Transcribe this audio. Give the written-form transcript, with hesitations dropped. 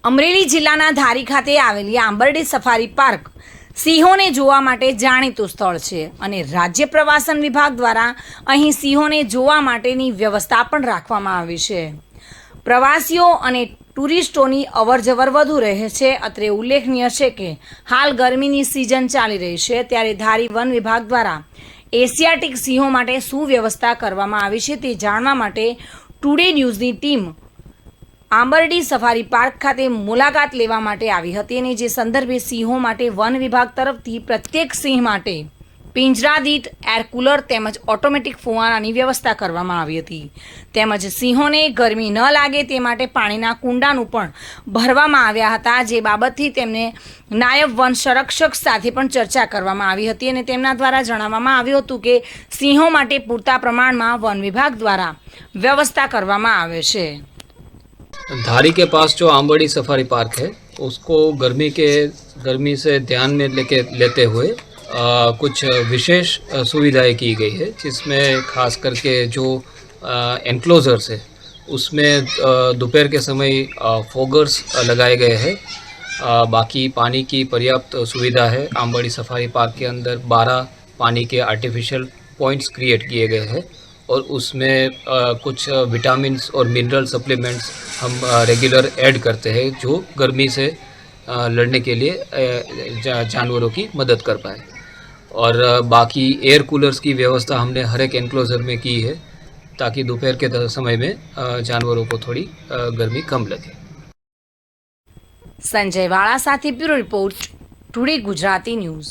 અમરેલી જિલ્લાના ધારી ખાતે આવેલી આંબરડી સફારી પાર્ક સિંહોને જોવા માટે જાણીતું સ્થળ છે અને રાજ્ય પ્રવાસન વિભાગ દ્વારા અહીં સિંહોને જોવા માટેની વ્યવસ્થા પણ રાખવામાં આવી છે। પ્રવાસીઓ અને ટુરિસ્ટોની અવરજવર વધુ રહે છે। અત્રે ઉલ્લેખનીય છે કે હાલ ગરમીની સિઝન ચાલી રહી છે, ત્યારે ધારી વન વિભાગ દ્વારા એશિયાટિક સિંહો માટે શું વ્યવસ્થા કરવામાં આવી છે તે જાણવા માટે ટુડે ન્યૂઝની ટીમ આંબરડી સફારી પાર્ક ખાતે મુલાકાત લેવા માટે આવી હતી અને જે સંદર્ભે સિંહો માટે વન વિભાગ તરફથી પ્રત્યેક સિંહ માટે પિંજરા દીઠ એર કુલર તેમજ ઓટોમેટિક ફુવારાની વ્યવસ્થા કરવામાં આવી હતી। તેમજ સિંહોને ગરમી ન લાગે તે માટે પાણીના કુંડાનું પણ ભરવામાં આવ્યા હતા, જે બાબતથી તેમને નાયબ વન સંરક્ષક સાથે પણ ચર્ચા કરવામાં આવી હતી અને તેમના દ્વારા જણાવવામાં આવ્યું હતું કે સિંહો માટે પૂરતા પ્રમાણમાં વન વિભાગ દ્વારા વ્યવસ્થા કરવામાં આવે છે। धारी के पास जो आंबड़ी सफारी पार्क है उसको गर्मी से ध्यान में लेते हुए कुछ विशेष सुविधाएं की गई है, जिसमें खास करके जो एनक्लोजर्स है उसमें दोपहर के समय फॉगर्स लगाए गए हैं। बाकी पानी की पर्याप्त सुविधा है। आंबड़ी सफारी पार्क के अंदर 12 पानी के आर्टिफिशियल पॉइंट्स क्रिएट किए गए हैं और उसमें कुछ विटामिन्स और मिनरल सप्लीमेंट्स हम रेगुलर ऐड करते हैं, जो गर्मी से लड़ने के लिए जानवरों की मदद कर पाए। और बाकी एयर कूलर्स की व्यवस्था हमने हर एक एनक्लोजर में की है, ताकि दोपहर के समय में जानवरों को थोड़ी गर्मी कम लगे। संजय वाला साथी bureau report today Gujarati news.